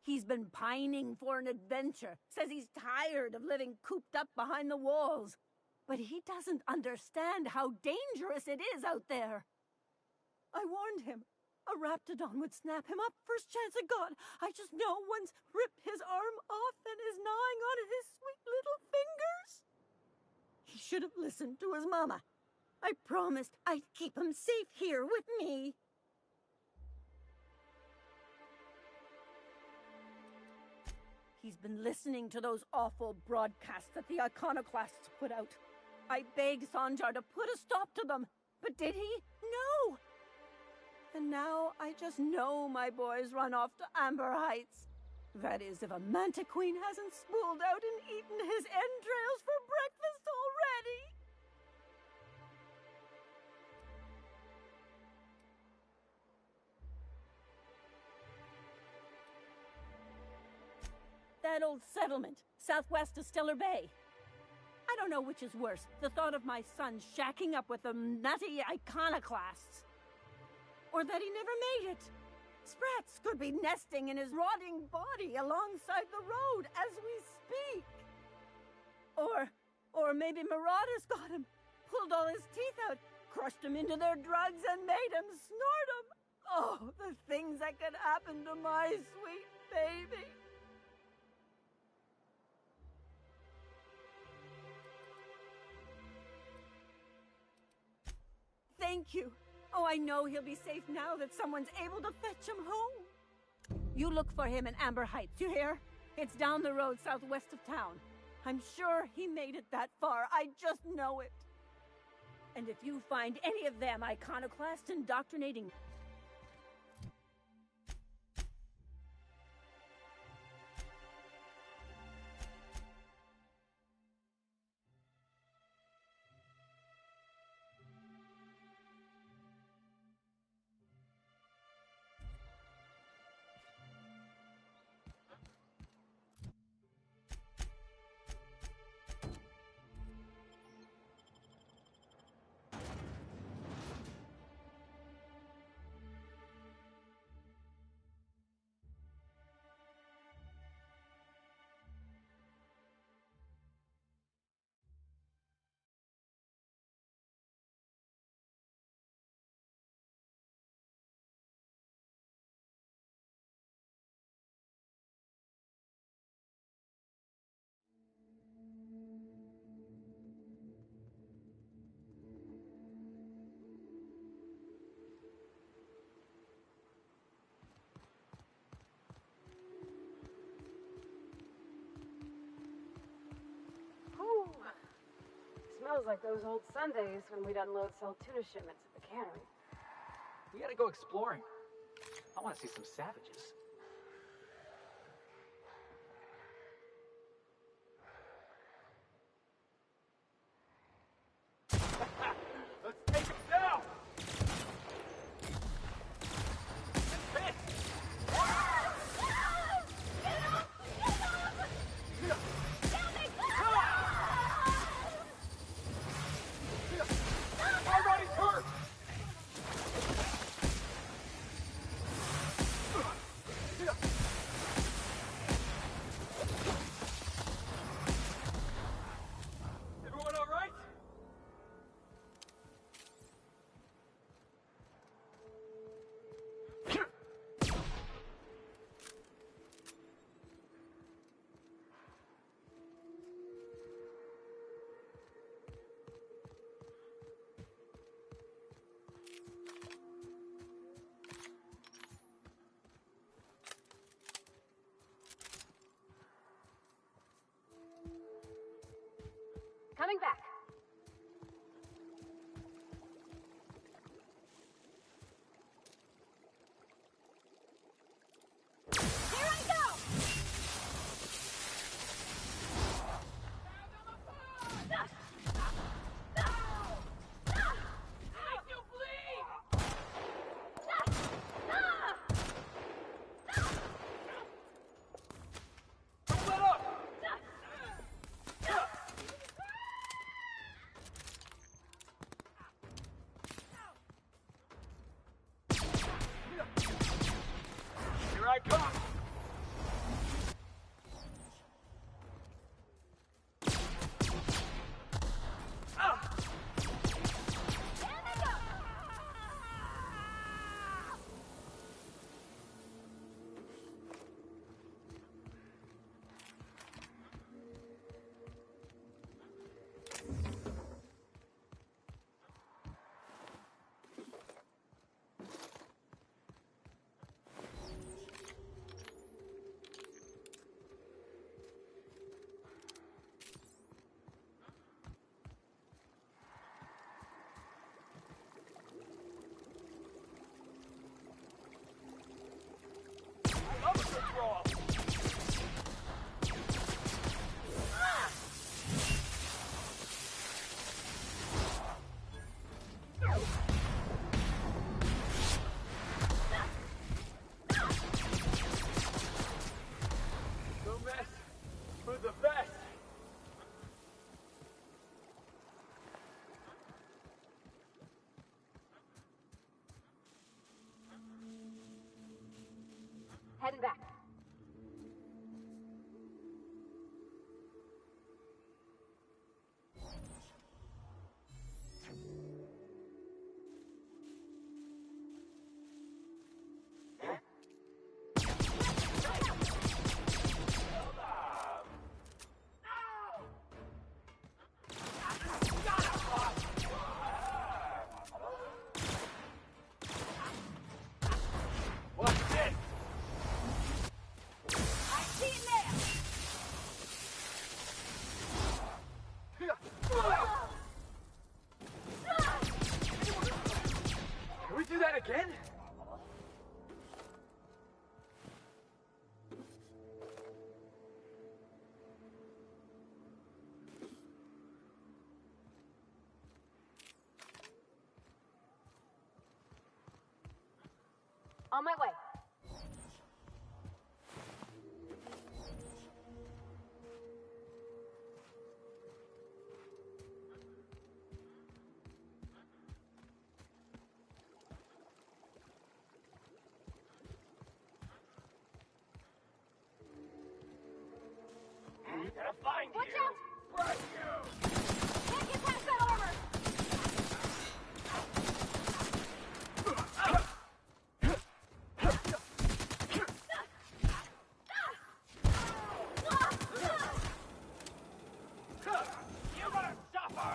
He's been pining for an adventure. Says he's tired of living cooped up behind the walls. But he doesn't understand how dangerous it is out there. I warned him. A raptidon would snap him up first chance it got. I just know one's ripped his arm off and is gnawing on his sweet little fingers. He should have listened to his mama. I promised I'd keep him safe here with me. He's been listening to those awful broadcasts that the iconoclasts put out. I begged Sanjar to put a stop to them, but did he? No! And now I just know my boy's run off to Amber Heights. That is, if a Manta Queen hasn't spooled out and eaten his entrails for breakfast already. That old settlement, southwest of Stellar Bay. I don't know which is worse, the thought of my son shacking up with them nutty iconoclasts, or that he never made it. Sprats could be nesting in his rotting body alongside the road as we speak. Or maybe marauders got him, pulled all his teeth out, crushed him into their drugs and made him snort them. Oh, the things that could happen to my sweet baby. Thank you. Oh, I know he'll be safe now that someone's able to fetch him home. You look for him in Amber Heights, you hear? It's down the road southwest of town. I'm sure he made it that far. I just know it. And if you find any of them iconoclasts indoctrinating... Smells like those old Sundays when we'd unload sell tuna shipments at the cannery. We gotta go exploring. I want to see some savages. Let's take them down! Coming back. Here I go! heading back. Can we do that again? On my way. Gotta find Watch you! out! Right you! Can't get past that armor! You're gonna suffer!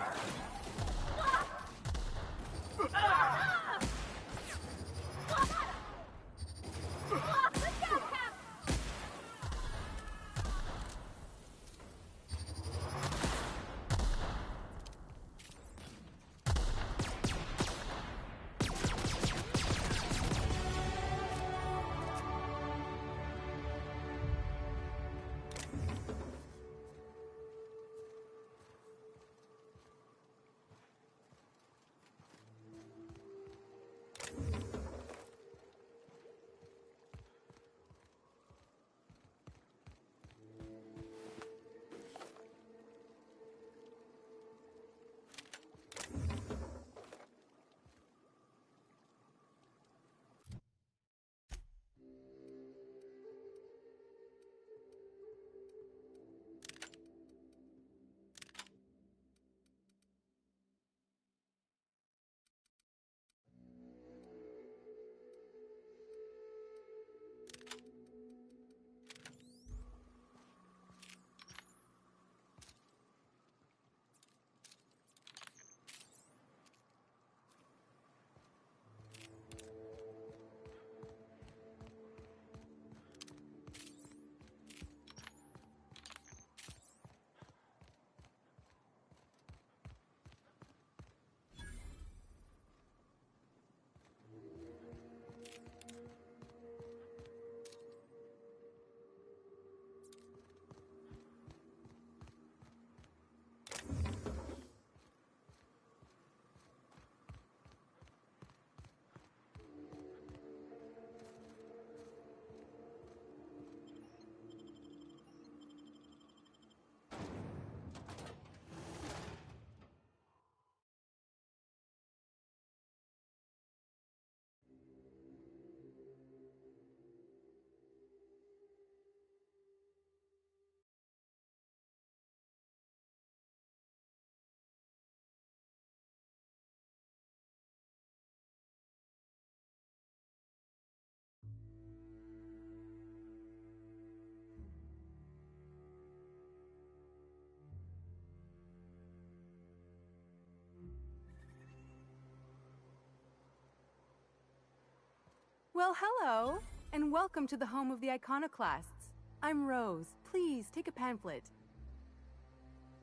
Well, hello, and welcome to the home of the Iconoclasts. I'm Rose. Please take a pamphlet.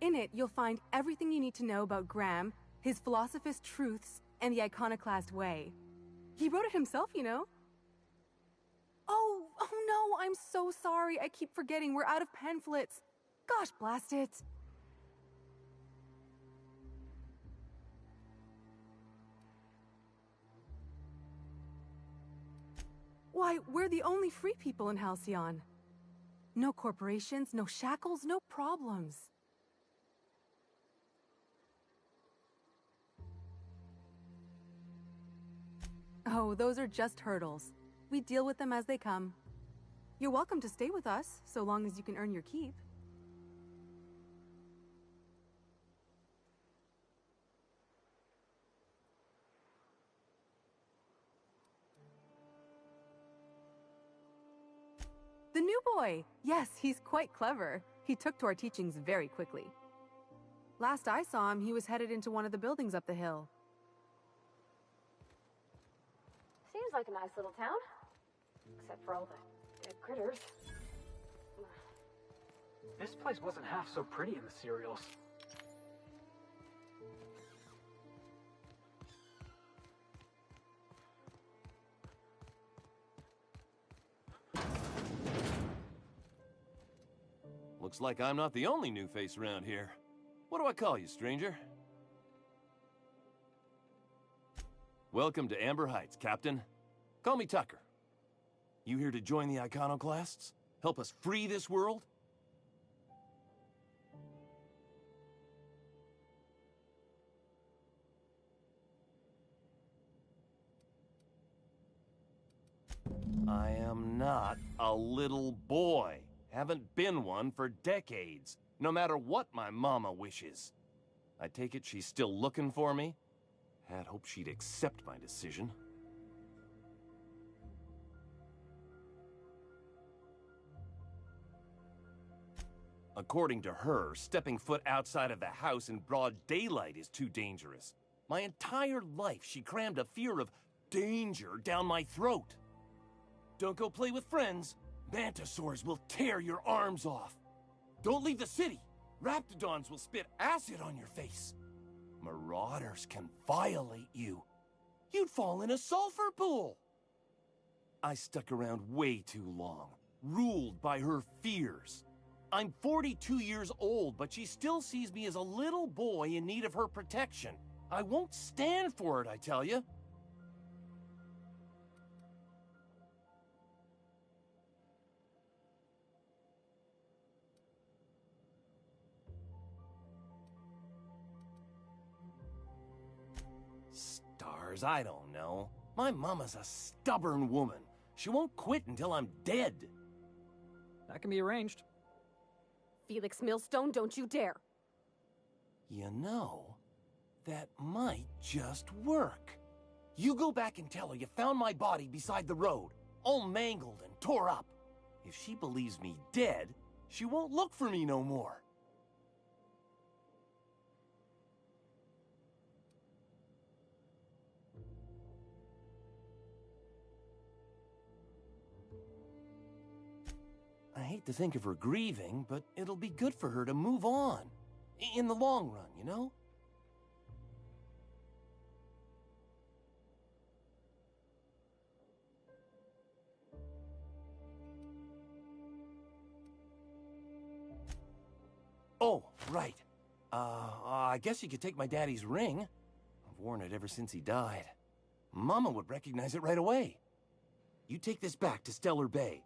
In it, you'll find everything you need to know about Graham, his Philosophist truths, and the Iconoclast way. He wrote it himself, you know. Oh no, I'm so sorry. I keep forgetting we're out of pamphlets. Gosh, blast it. Why, we're the only free people in Halcyon. No corporations, no shackles, no problems. Oh, those are just hurdles. We deal with them as they come. You're welcome to stay with us, so long as you can earn your keep. The new boy! Yes, he's quite clever. He took to our teachings very quickly. Last I saw him, he was headed into one of the buildings up the hill. Seems like a nice little town. Except for all the dead critters. This place wasn't half so pretty in the serials. Looks like I'm not the only new face around here. What do I call you, stranger? Welcome to Amber Heights, Captain. Call me Tucker. You here to join the Iconoclasts? Help us free this world? I am not a little boy. Haven't been one for decades, no matter what my mama wishes. I take it she's still looking for me? Had hoped she'd accept my decision. According to her, stepping foot outside of the house in broad daylight is too dangerous. My entire life, she crammed a fear of danger down my throat. Don't go play with friends. Mantisaurs will tear your arms off. Don't leave the city. Raptidons will spit acid on your face. Marauders can violate you. You'd fall in a sulfur pool. I stuck around way too long, ruled by her fears. I'm 42 years old, but she still sees me as a little boy in need of her protection. I won't stand for it, I tell you. Stars, I don't know. My mama's a stubborn woman. She won't quit until I'm dead. That can be arranged. Felix Millstone, don't you dare! You know, that might just work. You go back and tell her you found my body beside the road, all mangled and tore up. If she believes me dead, she won't look for me no more. I hate to think of her grieving, but it'll be good for her to move on. In the long run, you know? Oh, right. I guess you could take my daddy's ring. I've worn it ever since he died. Mama would recognize it right away. You take this back to Stellar Bay.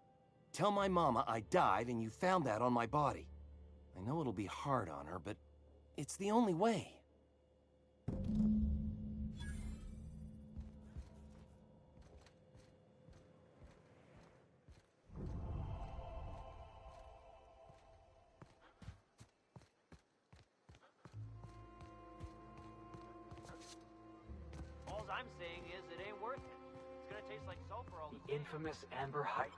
Tell my mama I died and you found that on my body. I know it'll be hard on her, but it's the only way. All I'm saying is it ain't worth it. It's gonna taste like sulfur all The infamous Amber Heights.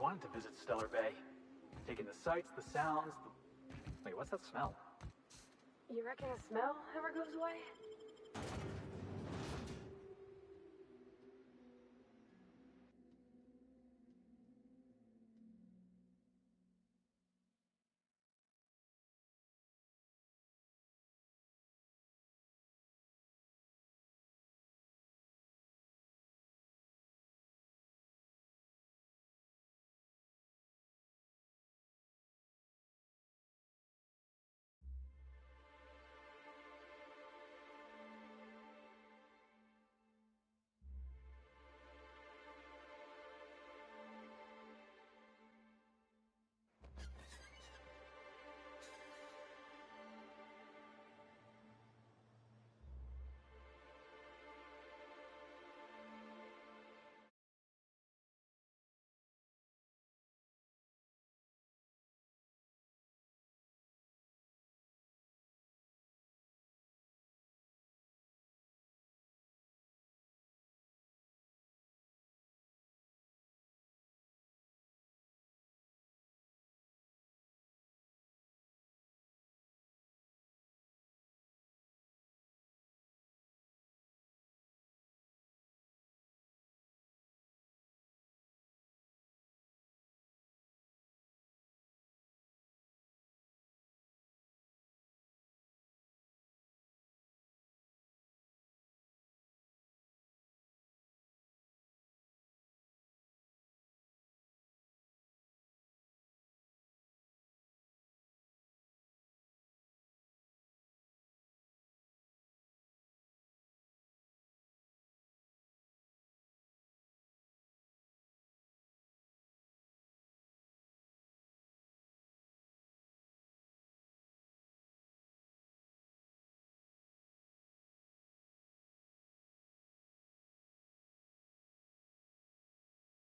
wanted to visit Stellar Bay. Taking the sights, the sounds, Wait, what's that smell? You reckon a smell ever goes away?